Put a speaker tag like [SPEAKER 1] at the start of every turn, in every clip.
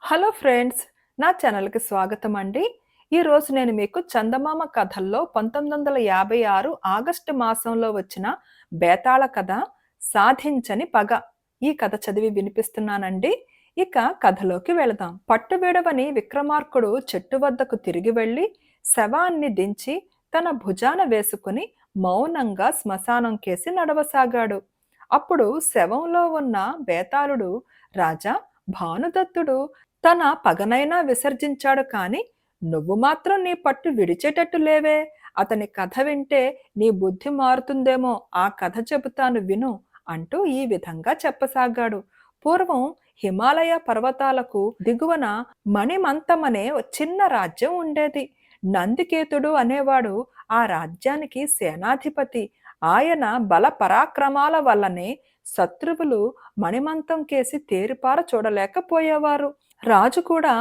[SPEAKER 1] Hello friends, నా ఛానల్‌కి స్వాగతం అండి. ఈరోజు నేను మీకు చందమామ కథల్లో 1956 ఆగస్టు మాసంలో వచ్చిన బేతాళ కథ 'సాధించని పగ' ఈ కథ చదివి వినిపిస్తున్నానండి. ఇక కథలోకి వెళదాం. పట్టు విడవని విక్రమార్కుడు చెట్టు వద్దకు తిరిగి వెళ్ళి శవాన్ని దించి తన భుజాన వేసుకుని మౌనంగా శ్మశానం కేసి నడవసాగాడు. అప్పుడు శవంలో ఉన్న బేతాళుడు, రాజా, భానుదత్తుడు తన పగనైనా విసర్జించాడు కాని నువ్వు మాత్రం నీ పట్టు విడిచేటట్టు లేవే. అతని కథ వింటే నీ బుద్ధి మారుతుందేమో, ఆ కథ చెబుతాను విను అంటూ ఈ విధంగా చెప్పసాగాడు. పూర్వం హిమాలయ పర్వతాలకు దిగువన మణిమంతమనే ఓ చిన్న రాజ్యం ఉండేది. నందికేతుడు అనేవాడు ఆ రాజ్యానికి సేనాధిపతి. ఆయన బల పరాక్రమాల వల్లనే శత్రువులు మణిమంతం కేసి తేరిపార చూడలేకపోయేవారు. రాజు కూడా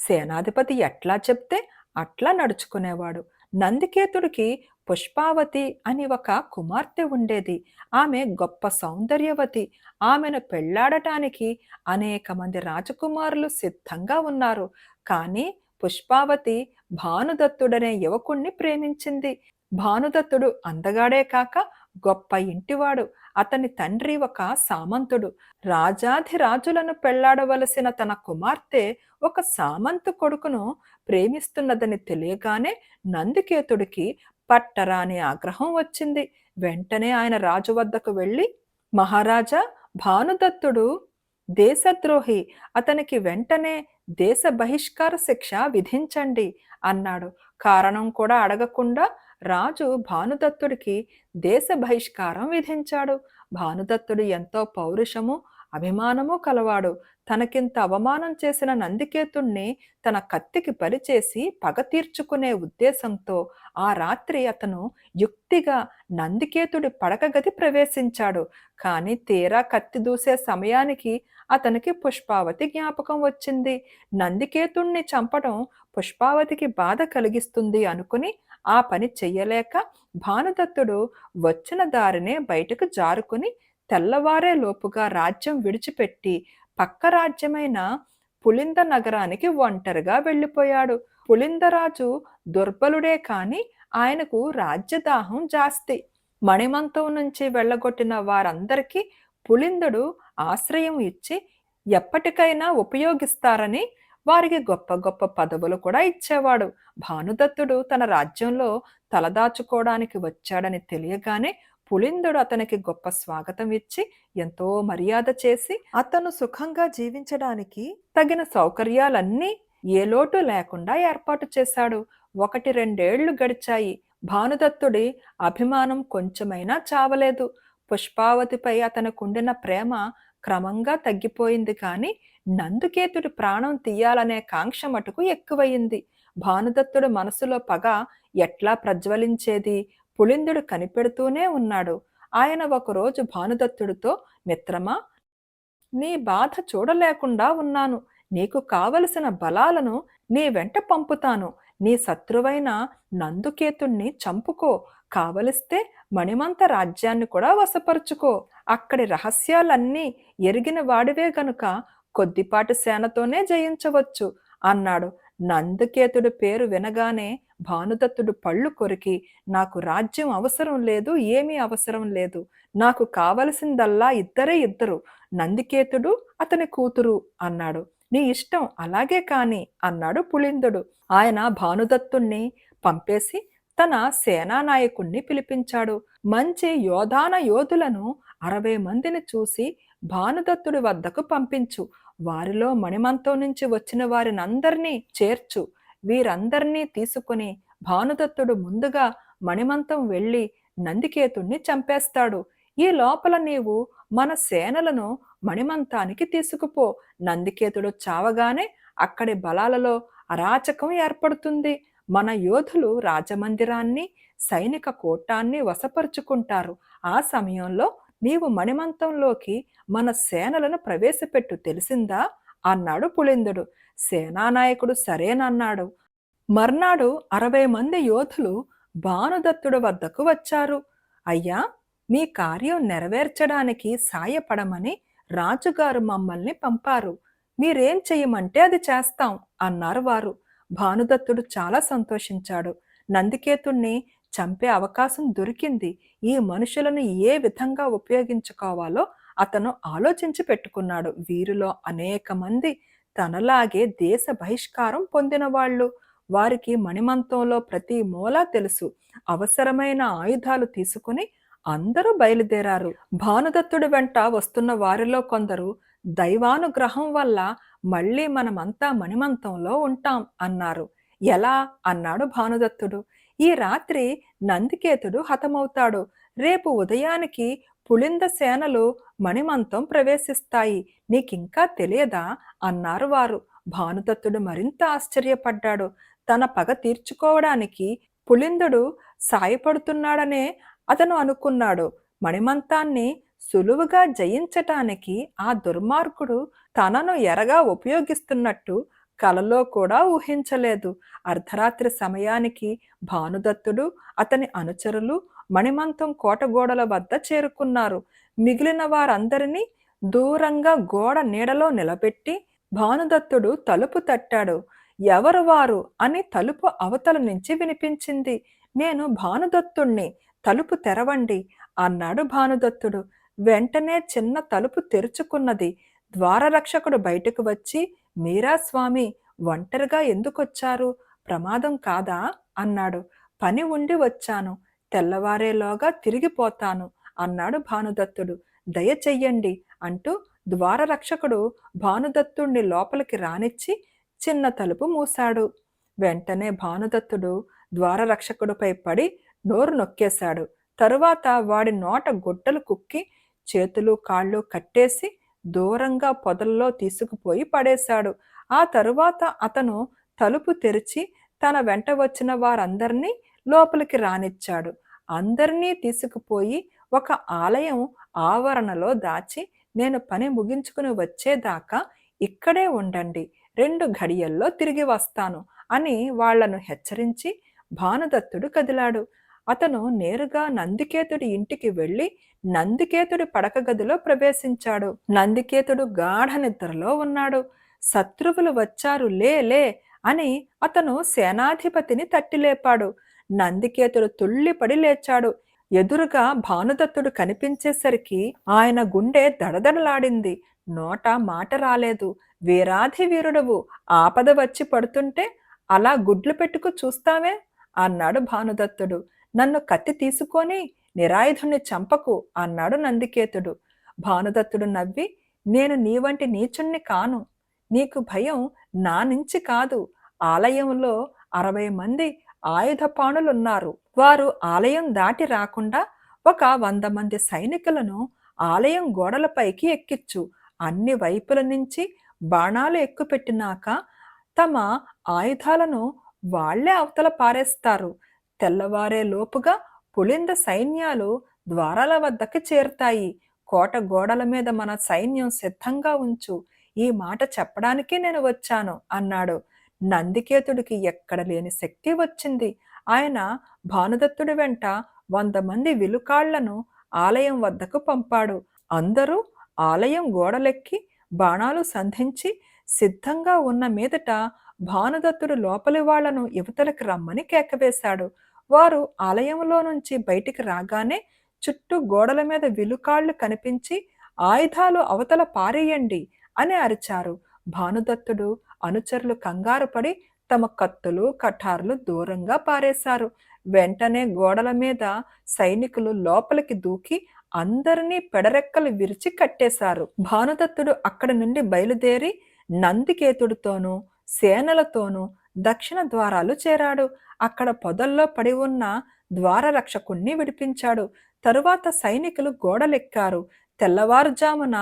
[SPEAKER 1] సేనాధిపతి ఎట్లా చెప్తే అట్లా నడుచుకునేవాడు. నందికేతుడికి పుష్పావతి అని ఒక కుమార్తె ఉండేది. ఆమె గొప్ప సౌందర్యవతి. ఆమెను పెళ్లాడటానికి అనేక మంది రాజకుమారులు సిద్ధంగా ఉన్నారు. కానీ పుష్పావతి భానుదత్తుడనే యువకుణ్ణి ప్రేమించింది. భానుదత్తుడు అందగాడే కాక గొప్ప ఇంటివాడు. అతని తండ్రి ఒక సామంతుడు. రాజాధిరాజులను పెళ్లాడవలసిన తన కుమార్తె ఒక సామంతు కొడుకును ప్రేమిస్తున్నదని తెలియగానే నందికేతుడికి పట్టరాని ఆగ్రహం వచ్చింది. వెంటనే ఆయన రాజు వద్దకు వెళ్ళి, మహారాజా, భానుదత్తుడు దేశద్రోహి, అతనికి వెంటనే దేశ బహిష్కార శిక్ష విధించండి అన్నాడు. కారణం కూడా అడగకుండా రాజు భానుదత్తుడికి దేశ బహిష్కారం విధించాడు. భానుదత్తుడు ఎంతో పౌరుషము, అభిమానము కలవాడు. తనకింత అవమానం చేసిన నందికేతుణ్ణి తన కత్తికి బలిచేసి పగ తీర్చుకునే ఉద్దేశంతో ఆ రాత్రి అతను యుక్తిగా నందికేతుడి పడక గది ప్రవేశించాడు. కానీ తీరా కత్తి దూసే సమయానికి అతనికి పుష్పావతి జ్ఞాపకం వచ్చింది. నందికేతుణ్ణి చంపడం పుష్పావతికి బాధ కలిగిస్తుంది అనుకుని ఆ పని చెయ్యలేక భానుదత్తుడు వచ్చిన దారినే బయటకు జారుకుని తెల్లవారే లోపుగా రాజ్యం విడిచిపెట్టి పక్క రాజ్యమైన పులింద నగరానికి ఒంటరిగా వెళ్ళిపోయాడు. పులిందరాజు దుర్బలుడే కాని ఆయనకు రాజ్యదాహం జాస్తి. మణిమంతం నుంచి వెళ్ళగొట్టిన వారందరికీ పులిందుడు ఆశ్రయం ఇచ్చి ఎప్పటికైనా ఉపయోగిస్తారని వారికి గొప్ప గొప్ప పదవులు కూడా ఇచ్చేవాడు. భానుదత్తుడు తన రాజ్యంలో తలదాచుకోవడానికి వచ్చాడని తెలియగానే పులిందుడు అతనికి గొప్ప స్వాగతం ఇచ్చి ఎంతో మర్యాద చేసి అతను సుఖంగా జీవించడానికి తగిన సౌకర్యాలన్నీ ఏ లోటు లేకుండా ఏర్పాటు చేశాడు. 1-2 ఏళ్లు గడిచాయి. భానుదత్తుడి అభిమానం కొంచెమైనా చావలేదు. పుష్పావతిపై అతనికుండిన ప్రేమ క్రమంగా తగ్గిపోయింది కానీ నందుకేతుడి ప్రాణం తీయాలనే కాంక్ష మటుకు ఎక్కువయింది. భానుదత్తుడు మనసులో పగ ఎట్లా ప్రజ్వలించేది పులిందుడు కనిపెడుతూనే ఉన్నాడు. ఆయన ఒకరోజు భానుదత్తుడితో, మిత్రమా, నీ బాధ చూడలేకుండా ఉన్నాను. నీకు కావలసిన బలాలను నీ వెంట పంపుతాను. నీ శత్రువైన నందుకేతుణ్ణి చంపుకో. కావలిస్తే మణిమంత రాజ్యాన్ని కూడా వశపరుచుకో. అక్కడి రహస్యాలన్నీ ఎరిగిన వాడివే గనుక కొద్దిపాటి సేనతోనే జయించవచ్చు అన్నాడు. నందుకేతుడి పేరు వినగానే భానుదత్తుడు పళ్ళు కొరికి, నాకు రాజ్యం అవసరం లేదు, ఏమీ అవసరం లేదు. నాకు కావలసిందల్లా ఇద్దరు, నందికేతుడు, అతని కూతురు అన్నాడు. నీ ఇష్టం, అలాగే కాని అన్నాడు పులిందుడు. ఆయన భానుదత్తుణ్ణి పంపేసి తన సేనానాయకుణ్ణి పిలిపించాడు. మంచి యోధాన యోధులను 60 మందిని చూసి భానుదత్తుడి వద్దకు పంపించు. వారిలో మణిమంతం నుంచి వచ్చిన వారినందరినీ చేర్చు. వీరందరినీ తీసుకుని భానుదత్తుడు ముందుగా మణిమంతం వెళ్ళి నందికేతుణ్ణి చంపేస్తాడు. ఈ లోపల నీవు మన సేనలను మణిమంతానికి తీసుకుపో. నందికేతుడు చావగానే అక్కడి బలాలలో అరాచకం ఏర్పడుతుంది. మన యోధులు రాజమందిరాన్ని, సైనిక కోటాన్ని వశపరుచుకుంటారు. ఆ సమయంలో నీవు మణిమంతంలోకి మన సేనలను ప్రవేశపెట్టు, తెలిసిందా అన్నాడు పులిందుడు. సేనానాయకుడు సరేనన్నాడు. మర్నాడు 60 మంది యోధులు భానుదత్తుడి వద్దకు వచ్చారు. అయ్యా, మీ కార్యం నెరవేర్చడానికి సాయపడమని రాజుగారు మమ్మల్ని పంపారు. మీరేం చెయ్యమంటే అది చేస్తాం అన్నారు వారు. భానుదత్తుడు చాలా సంతోషించాడు. నందికేతుణ్ణి చంపే అవకాశం దొరికింది. ఈ మనుషులను ఏ విధంగా ఉపయోగించుకోవాలో అతను ఆలోచించి పెట్టుకున్నాడు. వీరిలో అనేక మంది తనలాగే దేశ బహిష్కారం పొందిన వాళ్ళు. వారికి మణిమంతంలో ప్రతి మూల తెలుసు. అవసరమైన ఆయుధాలు తీసుకుని అందరూ బయలుదేరారు. భానుదత్తుడి వెంట వస్తున్న వారిలో కొందరు దైవానుగ్రహం వల్ల మళ్ళీ మనమంతా మణిమంతంలో ఉంటాం అన్నారు. ఎలా అన్నాడు భానుదత్తుడు. ఈ రాత్రి నందికేతుడు హతమవుతాడు. రేపు ఉదయానికి పులింద సేనలు మణిమంతం ప్రవేశిస్తాయి. నీకింకా తెలియదా అన్నారు వారు. భానుదత్తుడు మరింత ఆశ్చర్యపడ్డాడు. తన పగ తీర్చుకోవడానికి పులిందుడు సాయపడుతున్నాడనే అతను అనుకున్నాడు. మణిమంతాన్ని సులువుగా జయించటానికి ఆ దుర్మార్గుడు తనను ఎరగా ఉపయోగిస్తున్నట్టు కలలో కూడా ఊహించలేదు. అర్ధరాత్రి సమయానికి భానుదత్తుడు అతని అనుచరులు మణిమంతం కోటగోడల వద్ద చేరుకున్నారు. మిగిలిన వారందరినీ దూరంగా గోడ నీడలో నిలబెట్టి భానుదత్తుడు తలుపు తట్టాడు. ఎవరు వారు అని తలుపు అవతల నుంచి వినిపించింది. నేను భానుదత్తుణ్ణి, తలుపు తెరవండి అన్నాడు భానుదత్తుడు. వెంటనే చిన్న తలుపు తెరుచుకున్నది. ద్వారరక్షకుడు బయటకు వచ్చి, మీరా స్వామి, ఒంటరిగా ఎందుకొచ్చారు? ప్రమాదం కాదా అన్నాడు. పని ఉండి వచ్చాను. తెల్లవారేలోగా తిరిగిపోతాను అన్నాడు భానుదత్తుడు. దయ చెయ్యండి అంటూ ద్వారరక్షకుడు భానుదత్తుణ్ణి లోపలికి రానిచ్చి చిన్న తలుపు మూశాడు. వెంటనే భానుదత్తుడు ద్వారరక్షకుడిపై పడి నోరు నొక్కేశాడు. తరువాత వాడి నోట గుడ్డలు కుక్కి చేతులు కాళ్ళు కట్టేసి దూరంగా పొదల్లో తీసుకుపోయి పడేశాడు. ఆ తరువాత అతను తలుపు తెరిచి తన వెంట వచ్చిన వారందరినీ లోపలికి రానిచ్చాడు. అందరినీ తీసుకుపోయి ఒక ఆలయం ఆవరణలో దాచి, నేను పని ముగించుకుని వచ్చేదాకా ఇక్కడే ఉండండి, 2 ఘడియల్లో తిరిగి వస్తాను అని వాళ్లను హెచ్చరించి భానుదత్తుడు కదిలాడు. అతను నేరుగా నందికేతుడి ఇంటికి వెళ్ళి నందికేతుడి పడక గదిలో ప్రవేశించాడు. నందికేతుడు గాఢ నిద్రలో ఉన్నాడు. శత్రువులు వచ్చారు, లే లే అని అతను సేనాధిపతిని తట్టిలేపాడు. నందికేతుడు తుళ్ళిపడి లేచాడు. ఎదురుగా భానుదత్తుడు కనిపించేసరికి ఆయన గుండె దడదడలాడింది. నోట మాట రాలేదు. వీరాధి వీరుడవు, ఆపద వచ్చి పడుతుంటే అలా గుడ్లు పెట్టుకు చూస్తావే అన్నాడు భానుదత్తుడు. నన్ను కత్తి తీసుకొని నిరాయుధుణ్ణి చంపకు అన్నాడు నందికేతుడు. భానుదత్తుడు నవ్వి, నేను నీ వంటి నీచుణ్ణి కాను. నీకు భయం నా నుంచి కాదు. ఆలయంలో 60 మంది ఆయుధపాణులున్నారు. వారు ఆలయం దాటి రాకుండా ఒక 100 మంది సైనికులను ఆలయం గోడలపైకి ఎక్కించు. అన్ని వైపుల నుంచి బాణాలు ఎక్కుపెట్టినాక తమ ఆయుధాలను వాళ్లే అవతల పారేస్తారు. తెల్లవారే లోపుగా పులింద సైన్యాలు ద్వారాల వద్దకు చేరుతాయి. కోట గోడల మీద మన సైన్యం సిద్ధంగా ఉంచు. ఈ మాట చెప్పడానికే నేను వచ్చాను అన్నాడు. నందికేతుడికి ఎక్కడ లేని శక్తి వచ్చింది. ఆయన భానుదత్తుడి వెంట 100 మంది విలుకాళ్లను ఆలయం వద్దకు పంపాడు. అందరూ ఆలయం గోడలెక్కి బాణాలు సంధించి సిద్ధంగా ఉన్న మీదట భానుదత్తుడు లోపలి వాళ్లను యువతలకు రమ్మని కేకవేశాడు. వారు ఆలయంలో నుంచి బయటికి రాగానే చుట్టూ గోడల మీద విలుకాళ్లు కనిపించి, ఆయుధాలు అవతల పారేయండి అని అరిచారు. భానుదత్తుడు అనుచరులు కంగారు పడి తమ కత్తులు కఠారులు దూరంగా పారేశారు. వెంటనే గోడల మీద సైనికులు లోపలికి దూకి అందరినీ పెడరెక్కలు విరిచి కట్టేశారు. భానుదత్తుడు అక్కడి నుండి బయలుదేరి నందికేతుడితోనూ సేనలతోనూ దక్షిణ ద్వారాలు చేరాడు. అక్కడ పొదల్లో పడి ఉన్న ద్వారరక్షకుణ్ణి విడిపించాడు. తరువాత సైనికులు గోడలెక్కారు. తెల్లవారుజామున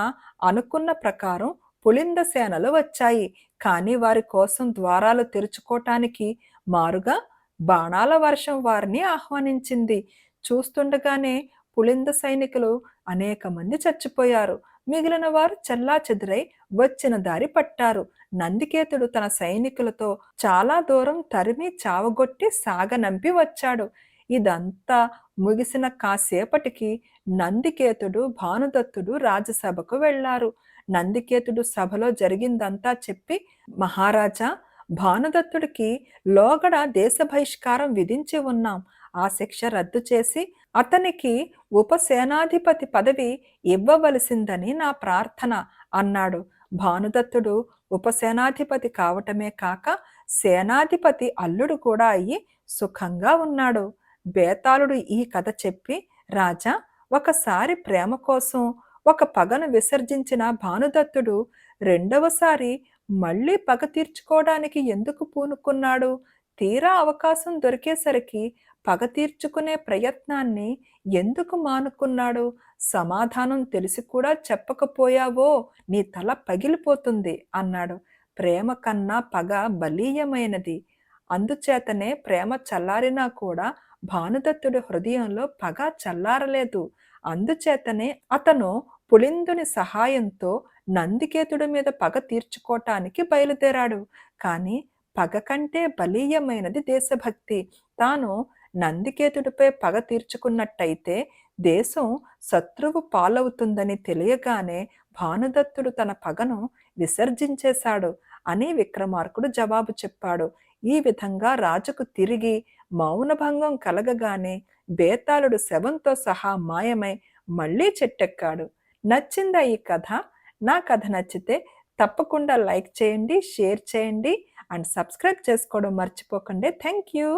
[SPEAKER 1] అనుకున్న ప్రకారం పులింద సేనలు వచ్చాయి. కానీ వారి కోసం ద్వారాలు తెరుచుకోటానికి మారుగా బాణాల వర్షం వారిని ఆహ్వానించింది. చూస్తుండగానే పులింద సైనికులు అనేక మంది చచ్చిపోయారు. మిగిలిన వారు చెల్లాచెదురై వచ్చిన దారి పట్టారు. నందికేతుడు తన సైనికులతో చాలా దూరం తరిమి చావగొట్టి సాగనంపి వచ్చాడు. ఇదంతా ముగిసిన కాసేపటికి నందికేతుడు భానుదత్తుడు రాజసభకు వెళ్లారు. నందికేతుడు సభలో జరిగిందంతా చెప్పి, మహారాజా, భానుదత్తుడికి లోగడ దేశ బహిష్కారం విధించి ఉన్నాం. ఆ శిక్ష రద్దు చేసి అతనికి ఉపసేనాధిపతి పదవి ఇవ్వవలసిందని నా ప్రార్థన అన్నాడు. భానుదత్తుడు ఉపసేనాధిపతి కావటమే కాక సేనాధిపతి అల్లుడు కూడా అయ్యి సుఖంగా ఉన్నాడు. బేతాళుడు ఈ కథ చెప్పి, రాజా, ఒకసారి ప్రేమ కోసం ఒక పగను విసర్జించిన భానుదత్తుడు రెండవసారి మళ్ళీ పగ తీర్చుకోవడానికి ఎందుకు పూనుకున్నాడు? తీరా అవకాశం దొరికేసరికి పగ తీర్చుకునే ప్రయత్నాన్ని ఎందుకు మానుకున్నాడు? సమాధానం తెలిసి కూడా చెప్పకపోయావో నీ తల పగిలిపోతుంది అన్నాడు. ప్రేమ కన్నా పగ బలీయమైనది. అందుచేతనే ప్రేమ చల్లారినా కూడా భానుదత్తుడి హృదయంలో పగ చల్లారలేదు. అందుచేతనే అతను పులిందుని సహాయంతో నందికేతుడి మీద పగ తీర్చుకోటానికి బయలుదేరాడు. కానీ పగ కంటే బలీయమైనది దేశభక్తి. తాను నందికేతుడిపై పగ తీర్చుకున్నట్టయితే దేశం శత్రువు పాలవుతుందని తెలియగానే భానుదత్తుడు తన పగను విసర్జించేశాడు అని విక్రమార్కుడు జవాబు చెప్పాడు. ఈ విధంగా రాజుకు తిరిగి మౌనభంగం కలగగానే బేతాళుడు శవంతో సహా మాయమై మళ్ళీ చెట్టెక్కాడు. నచ్చిందా ఈ కథ? నా కథ నచ్చితే తప్పకుండా లైక్ చేయండి, షేర్ చేయండి అండ్ సబ్స్క్రైబ్ చేసుకోవడం మర్చిపోకండి. Thank you.